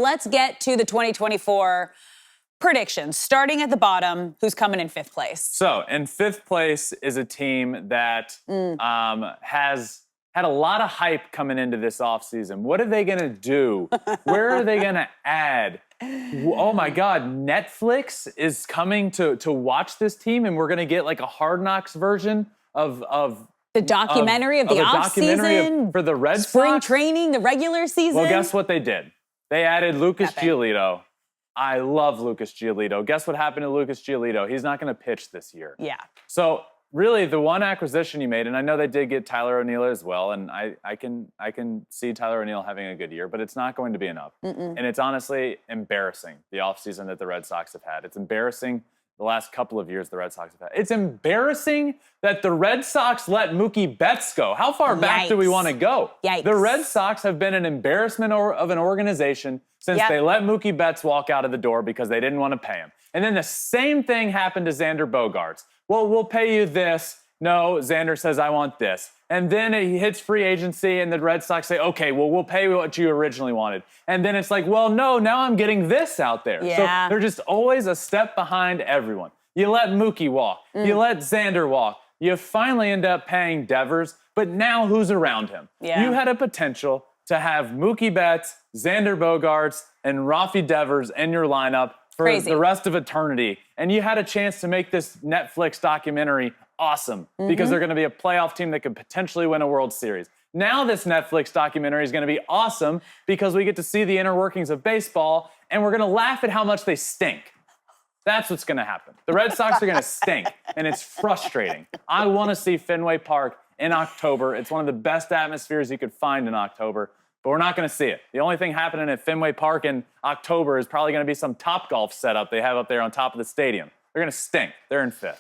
Let's get to the 2024 predictions. Starting at the bottom, who's coming in 5th place? So, in 5th place is a team that has had a lot of hype coming into this offseason. What are they going to do? Where are they going to add? Oh my God, Netflix is coming to watch this team, and we're going to get like a Hard Knocks version of the documentary of the offseason for the Red Sox. Spring training, the regular season. Well, guess what they did? They added Lucas Giolito. I love Lucas Giolito. Guess what happened to Lucas Giolito? He's not going to pitch this year. Yeah. So really, the one acquisition you made, and I know they did get Tyler O'Neill as well, and I can see Tyler O'Neill having a good year, but it's not going to be enough. And it's honestly embarrassing, the offseason that the Red Sox have had. It's embarrassing the last couple of years the Red Sox have had. It's embarrassing that the Red Sox let Mookie Betts go. How far back do we want to go? Yikes. The Red Sox have been an embarrassment of an organization since they let Mookie Betts walk out of the door because they didn't want to pay him. And then the same thing happened to Xander Bogaerts. Well, we'll pay you this. No, Xander says, I want this. And then he hits free agency, and the Red Sox say, okay, well, we'll pay you what you originally wanted. And then it's like, well, no, now I'm getting this out there. Yeah. So they're just always a step behind everyone. You let Mookie walk. You let Xander walk. You finally end up paying Devers, but now who's around him? Yeah. You had a potential to have Mookie Betts, Xander Bogaerts, and Rafi Devers in your lineup for the rest of eternity. And you had a chance to make this Netflix documentary awesome because they're going to be a playoff team that could potentially win a World Series. Now this Netflix documentary is going to be awesome because we get to see the inner workings of baseball, and we're going to laugh at how much they stink. That's what's going to happen. The Red Sox are going to stink, and it's frustrating. I want to see Fenway Park in October. It's one of the best atmospheres you could find in October, but we're not going to see it. The only thing happening at Fenway Park in October is probably going to be some Topgolf setup they have up there on top of the stadium. They're going to stink. They're in 5th.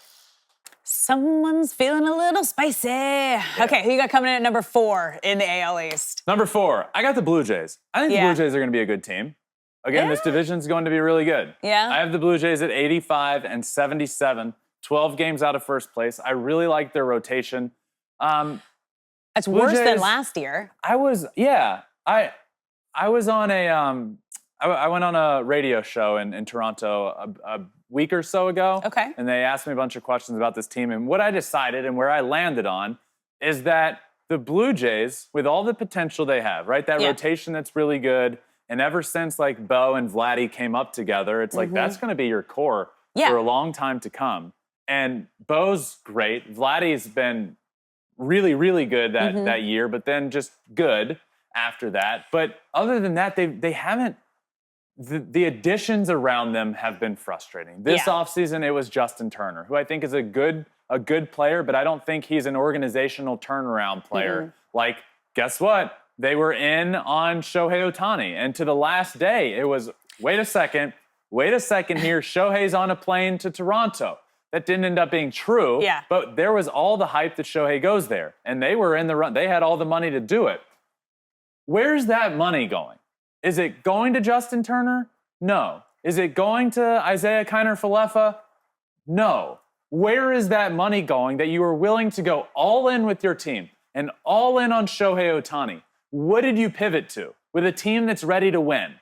Someone's feeling a little spicy. Yeah. Okay, who you got coming in at number 4 in the AL East? Number 4, I got the Blue Jays. I think the Blue Jays are going to be a good team. Again, this division's going to be really good. Yeah. I have the Blue Jays at 85 and 77, 12 games out of first place. I really like their rotation. That's worse than last year. I was on I went on a radio show in Toronto a week or so ago. Okay. And they asked me a bunch of questions about this team. And what I decided and where I landed on is that the Blue Jays, with all the potential they have, right? That rotation that's really good. And ever since like Bo and Vladdy came up together, it's like that's going to be your core for a long time to come. And Bo's great. Vladdy's been really, really good that year, but then just good after that. But other than that, they haven't. The additions around them have been frustrating. This offseason, it was Justin Turner, who I think is a good player, but I don't think he's an organizational turnaround player. Like, guess what? They were in on Shohei Ohtani. And to the last day, it was, wait a second here. Shohei's on a plane to Toronto. That didn't end up being true. Yeah. But there was all the hype that Shohei goes there. And they were in the run. They had all the money to do it. Where's that money going? Is it going to Justin Turner? No. Is it going to Isaiah Kiner-Falefa? No. Where is that money going that you are willing to go all in with your team and all in on Shohei Ohtani? What did you pivot to with a team that's ready to win?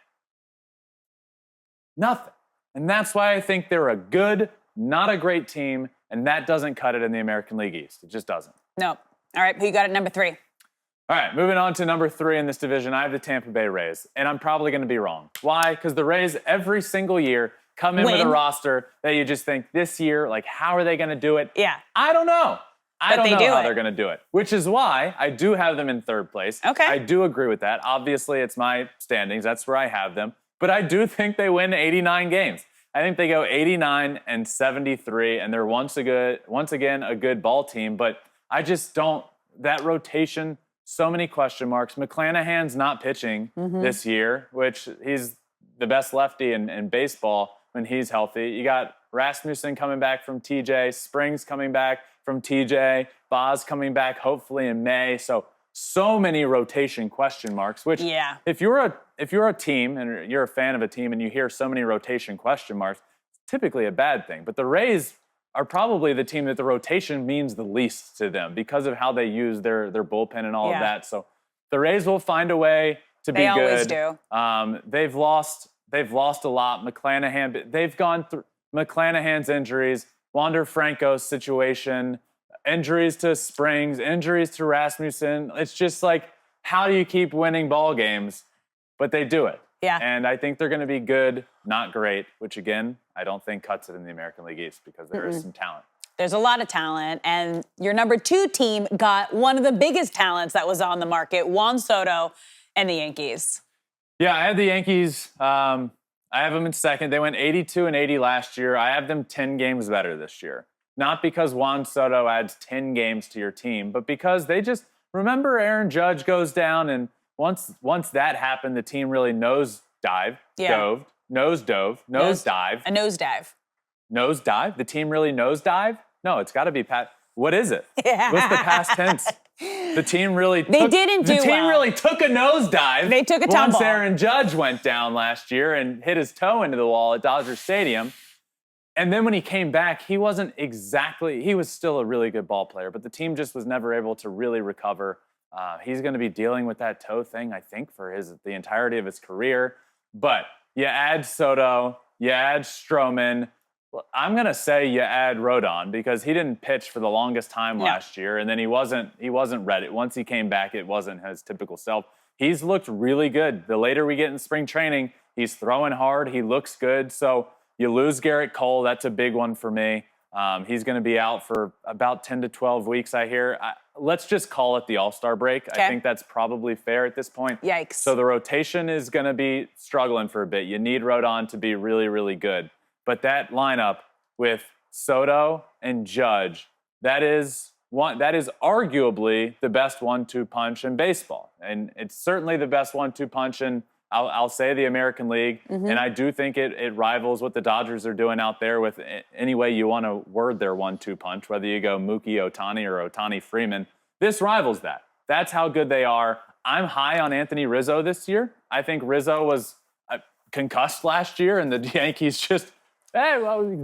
Nothing. And that's why I think they're a good, not a great team, and that doesn't cut it in the American League East. It just doesn't. No. All right, who you got at number 3? All right, moving on to number 3 in this division, I have the Tampa Bay Rays, and I'm probably going to be wrong. Why? Because the Rays every single year come in with a roster that you just think this year, like, how are they going to do it? Yeah. I don't know. I don't know how they're going to do it, which is why I do have them in 3rd place. Okay. I do agree with that. Obviously, it's my standings. That's where I have them. But I do think they win 89 games. I think they go 89 and 73, and they're once again a good ball team. But I just don't. That rotation, so many question marks. McClanahan's not pitching this year, which he's the best lefty in baseball when he's healthy. You got Rasmussen coming back from TJ, Springs coming back from TJ, Boz coming back hopefully in May. So many rotation question marks, which if you're a team and you're a fan of a team and you hear so many rotation question marks, it's typically a bad thing. But the Rays are probably the team that the rotation means the least to them because of how they use their bullpen and all of that. So the Rays will find a way to be good. They always do. They've lost a lot. They've gone through McClanahan's injuries, Wander Franco's situation, injuries to Springs, injuries to Rasmussen. It's just like, how do you keep winning ball games? But they do it. Yeah. And I think they're going to be good, not great, which again, I don't think cuts it in the American League East because there is some talent. There's a lot of talent, and your number 2 team got one of the biggest talents that was on the market, Juan Soto and the Yankees. Yeah, I have the Yankees. I have them in second. They went 82-80 last year. I have them 10 games better this year. Not because Juan Soto adds 10 games to your team, but because they just, remember Aaron Judge goes down, and once that happened, the team really nosedived. Yeah. Nosedived. A nosedive. Nosedive? The team really nosedived? No, it's got to be What is it? Yeah. What's the past tense? The team really didn't do The team well. really took a nosedive. They took a tumble. Once Aaron Judge went down last year and hit his toe into the wall at Dodger Stadium. And then when he came back, he was still a really good ball player, but the team just was never able to really recover. He's going to be dealing with that toe thing, I think, for the entirety of his career. But you add Soto, you add Stroman. I'm going to say you add Rodon because he didn't pitch for the longest time last year, and then he wasn't ready. Once he came back, it wasn't his typical self. He's looked really good. The later we get in spring training, he's throwing hard. He looks good. So you lose Garrett Cole. That's a big one for me. He's going to be out for about 10 to 12 weeks, I hear. Let's just call it the All-Star break. Okay. I think that's probably fair at this point. Yikes. So the rotation is going to be struggling for a bit. You need Rodon to be really, really good. But that lineup with Soto and Judge, that is arguably the best 1-2 punch in baseball. And it's certainly the best 1-2 punch in, I'll say, the American League. Mm-hmm. And I do think it rivals what the Dodgers are doing out there with any way you want to word their 1-2 punch, whether you go Mookie Ohtani or Ohtani Freeman. This rivals that. That's how good they are. I'm high on Anthony Rizzo this year. I think Rizzo was concussed last year, and the Yankees just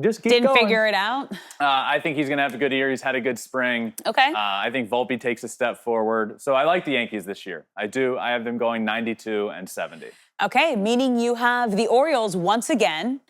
just keep Didn't going. figure it out? I think he's going to have a good year. He's had a good spring. Okay. I think Volpe takes a step forward. So I like the Yankees this year. I do. I have them going 92-70. Okay, meaning you have the Orioles once again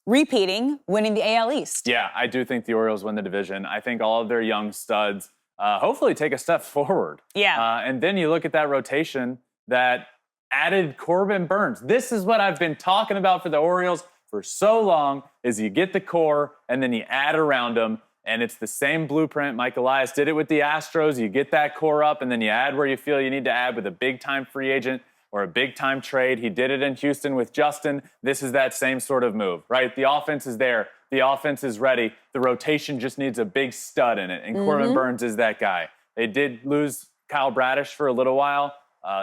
repeating, winning the AL East. Yeah, I do think the Orioles win the division. I think all of their young studs hopefully take a step forward. Yeah. And then you look at that rotation that added Corbin Burns. This is what I've been talking about for the Orioles for so long, is you get the core and then you add around them, and it's the same blueprint. Mike Elias did it with the Astros. You get that core up, and then you add where you feel you need to add with a big-time free agent or a big-time trade. He did it in Houston with Justin. This is that same sort of move, right? The offense is there. The offense is ready. The rotation just needs a big stud in it, and Corbin Burns is that guy. They did lose Kyle Bradish for a little while.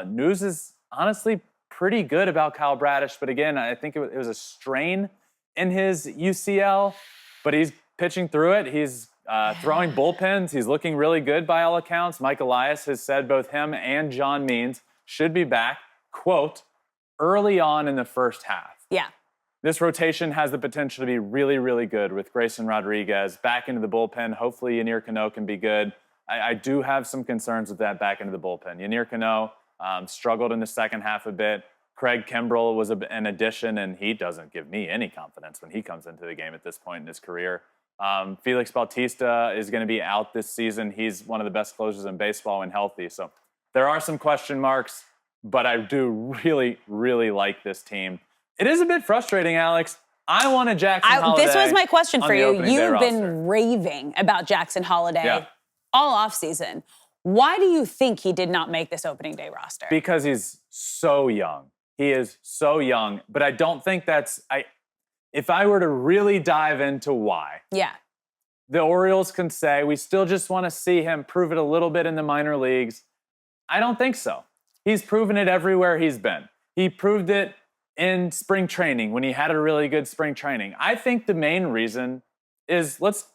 News is honestly pretty good about Kyle Bradish, but again, I think it was a strain in his UCL, but he's pitching through it. He's throwing bullpens. He's looking really good by all accounts. Mike Elias has said both him and John Means should be back, quote, early on in the first half. Yeah. This rotation has the potential to be really, really good with Grayson Rodriguez back into the bullpen. Hopefully, Yanier Cano can be good. I do have some concerns with that back into the bullpen. Yanier Cano struggled in the second half a bit. Craig Kimbrell was an addition, and he doesn't give me any confidence when he comes into the game at this point in his career. Felix Bautista is going to be out this season. He's one of the best closers in baseball when healthy. So there are some question marks, but I do really, really like this team. It is a bit frustrating, Alex. I wanted Jackson Holiday. This was my question for you. You've been roster. raving about Jackson Holiday all offseason. Why do you think he did not make this opening day roster? Because he's so young. He is so young. But I don't think if I were to really dive into why. Yeah. The Orioles can say, we still just want to see him prove it a little bit in the minor leagues. I don't think so. He's proven it everywhere he's been. He proved it in spring training when he had a really good spring training. I think the main reason is, let's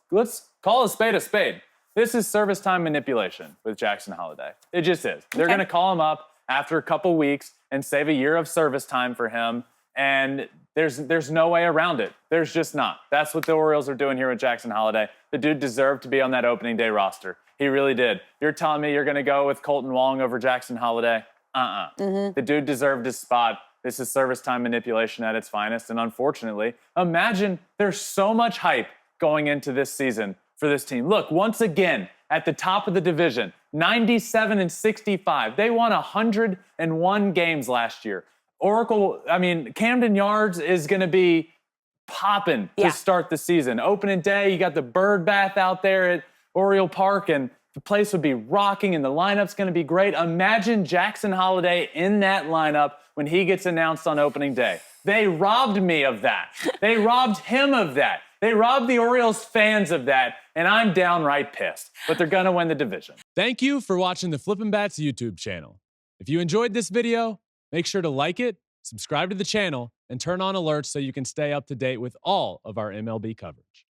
call a spade a spade. This is service time manipulation with Jackson Holiday. It just is. They're going to call him up after a couple weeks and save a year of service time for him, and there's no way around it. There's just not. That's what the Orioles are doing here with Jackson Holiday. The dude deserved to be on that opening day roster. He really did. You're telling me you're going to go with Colton Wong over Jackson Holiday? The dude deserved his spot. This is service time manipulation at its finest. And unfortunately, imagine there's so much hype going into this season for this team. Look, once again, at the top of the division, 97-65. They won 101 games last year. Camden Yards is going to be popping to start the season. Opening day, you got the bird bath out there at Oriole Park, and the place would be rocking, and the lineup's going to be great. Imagine Jackson Holliday in that lineup when he gets announced on opening day. They robbed me of that. They robbed him of that. They robbed the Orioles fans of that, and I'm downright pissed. But they're going to win the division. Thank you for watching the Flippin Bats YouTube channel. If you enjoyed this video, make sure to like it, subscribe to the channel, and turn on alerts so you can stay up to date with all of our MLB coverage.